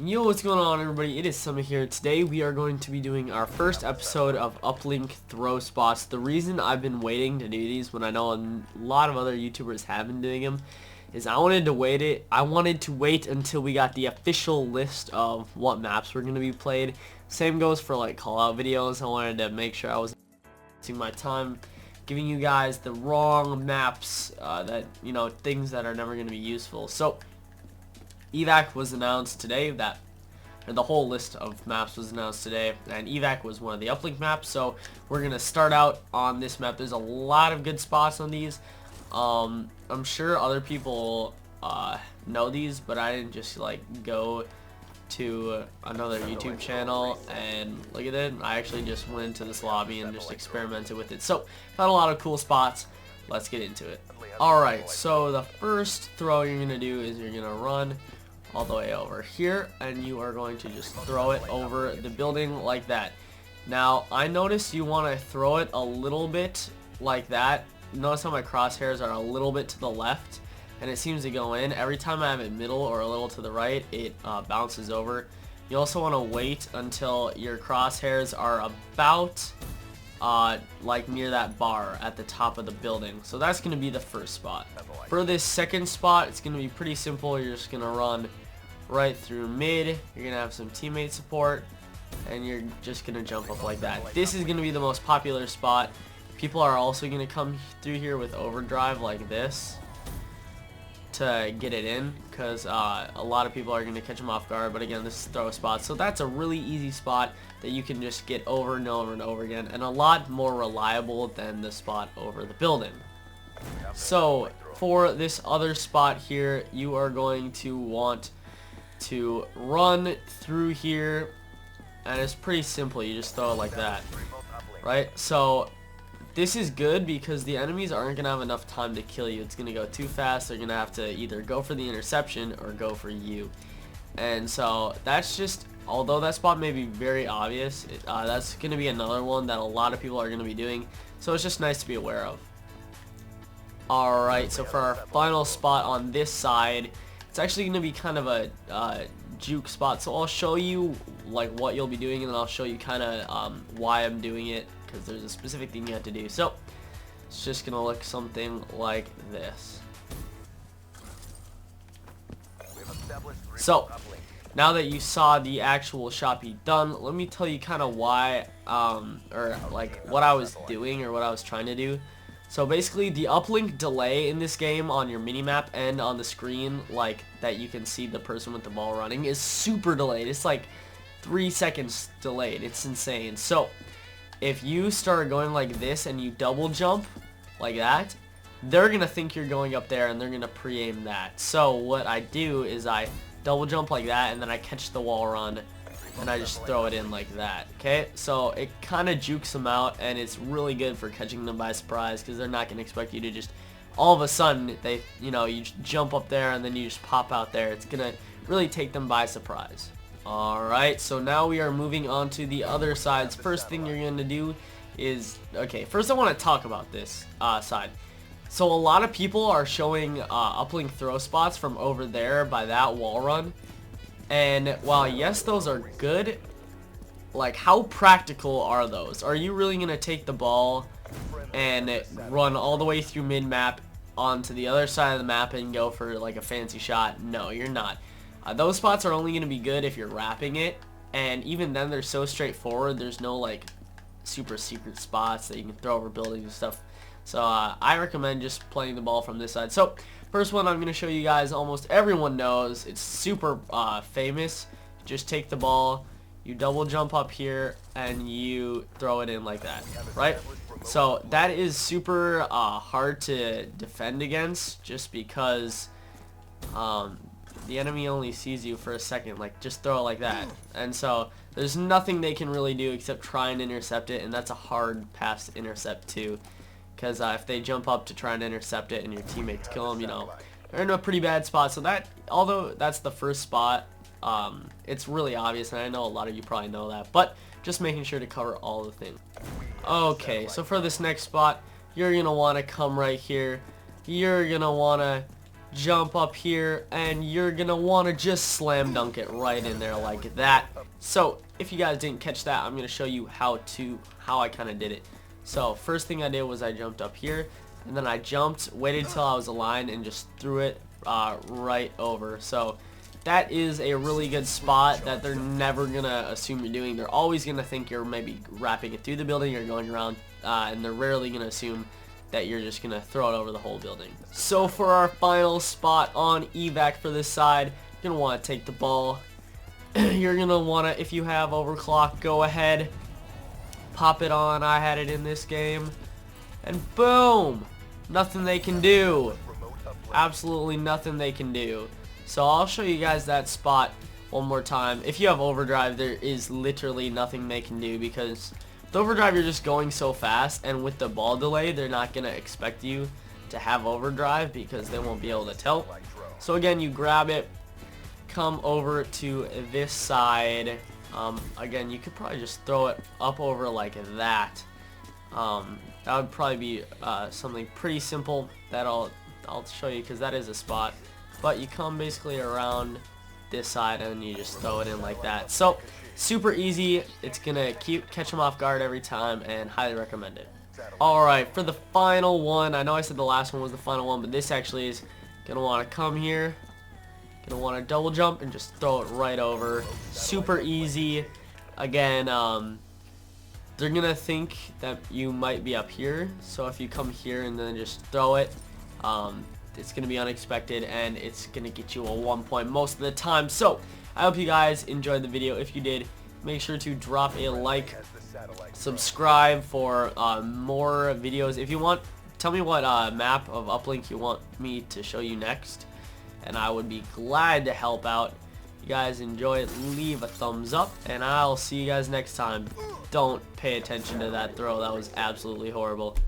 Yo, what's going on, everybody? It is Summit here. Today we are going to be doing our first episode of Uplink throw spots. The reason I've been waiting to do these when I know a lot of other YouTubers have been doing them is I wanted to wait until we got the official list of what maps were going to be played. Same goes for like call out videos. I wanted to make sure I was wasting my time giving you guys the wrong maps that, you know, things that are never going to be useful. So Evac was announced today, or the whole list of maps was announced today, and Evac was one of the Uplink maps, so we're going to start out on this map. There's a lot of good spots on these. I'm sure other people know these, but I didn't just like go to another YouTube channel and look at it. I actually just went into this lobby and just experimented with it. So, found a lot of cool spots. Let's get into it. Alright, so the first throw you're going to do is you're going to run all the way over here, and you are going to just throw it over the building like that. Now, I noticed you want to throw it a little bit like that. Notice how my crosshairs are a little bit to the left, and it seems to go in. Every time I have it middle or a little to the right, it bounces over. You also want to wait until your crosshairs are about like near that bar at the top of the building. So that's going to be the first spot. For this second spot, it's going to be pretty simple. You're just going to run right through mid. You're going to have some teammate support, and you're just going to jump up like that. This is going to be the most popular spot. People are also going to come through here with overdrive like this to get it in, because a lot of people are going to catch them off guard. But again, this is throw spot, so that's a really easy spot that you can just get over and over and over again, and a lot more reliable than the spot over the building. So for this other spot here, you are going to want to run through here, and it's pretty simple. You just throw it like that, right? So this is good because the enemies aren't going to have enough time to kill you. It's going to go too fast. They're going to have to either go for the interception or go for you. And so that's just, although that spot may be very obvious, that's going to be another one that a lot of people are going to be doing. So it's just nice to be aware of. Alright, so for our final spot on this side, it's actually going to be kind of a juke spot. So I'll show you like what you'll be doing, and then I'll show you kind of why I'm doing it, because there's a specific thing you have to do. So it's just gonna look something like this. So now that you saw the actual shot be done, let me tell you kind of why or like what I was doing or what I was trying to do. So basically, the uplink delay in this game on your minimap and on the screen, like that you can see the person with the ball running, is super delayed. It's like 3 seconds delayed. It's insane. So if you start going like this and you double jump like that, they're going to think you're going up there and they're going to pre-aim that. So what I do is I double jump like that, and then I catch the wall run and I just throw it in like that. Okay, so it kind of jukes them out, and it's really good for catching them by surprise, because they're not going to expect you to just all of a sudden you jump up there and then you just pop out there. It's going to really take them by surprise. Alright, so now we are moving on to the other sides. First thing you're going to do is, okay, first I want to talk about this side. So a lot of people are showing uplink throw spots from over there by that wall run. And while yes, those are good, like how practical are those? Are you really going to take the ball and run all the way through mid-map onto the other side of the map and go for like a fancy shot? No, you're not. Those spots are only going to be good if you're wrapping it, and even then they're so straightforward. There's no like super secret spots that you can throw over buildings and stuff. So I recommend just playing the ball from this side. So first one I'm going to show you guys, almost everyone knows. It's super famous. Just take the ball, you double jump up here, and you throw it in like that, right? So that is super hard to defend against, just because the enemy only sees you for a second. Like, just throw it like that. And so there's nothing they can really do except try and intercept it, and that's a hard pass to intercept too. Because if they jump up to try and intercept it and your teammates kill them, you know, they're in a pretty bad spot. So that, although that's the first spot, it's really obvious, and I know a lot of you probably know that, but just making sure to cover all the things. Okay, so for this next spot, you're going to want to come right here. You're going to want to jump up here, and you're gonna want to just slam dunk it right in there like that. So if you guys didn't catch that, I'm gonna show you how I kind of did it. So first thing I did was I jumped up here, and then I jumped, waited till I was aligned, and just threw it right over. So that is a really good spot that they're never gonna assume you're doing. They're always gonna think you're maybe wrapping it through the building or going around, and they're rarely gonna assume that you're just gonna throw it over the whole building. So for our final spot on Evac for this side, you're gonna want to take the ball. You're gonna want to, if you have overclock, go ahead, pop it on. I had it in this game, and boom, nothing they can do. Absolutely nothing they can do. So I'll show you guys that spot one more time. If you have overdrive, there is literally nothing they can do, because with overdrive you're just going so fast, and with the ball delay they're not going to expect you to have overdrive because they won't be able to tell. So again, you grab it, come over to this side. Again, you could probably just throw it up over like that. That would probably be something pretty simple that I'll show you, because that is a spot. But you come basically around this side and you just throw it in like that. So super easy. It's gonna catch them off guard every time, and highly recommend it. Alright, for the final one, I know I said the last one was the final one, but this actually is gonna want to come here, gonna want to double jump and just throw it right over. Super easy. Again, they're gonna think that you might be up here, so if you come here and then just throw it, it's going to be unexpected, and it's going to get you a 1 point most of the time. So I hope you guys enjoyed the video. If you did, make sure to drop a like, subscribe for more videos. If you want, tell me what map of Uplink you want me to show you next, and I would be glad to help out. If you guys enjoy it, leave a thumbs up, and I'll see you guys next time. Don't pay attention to that throw. That was absolutely horrible.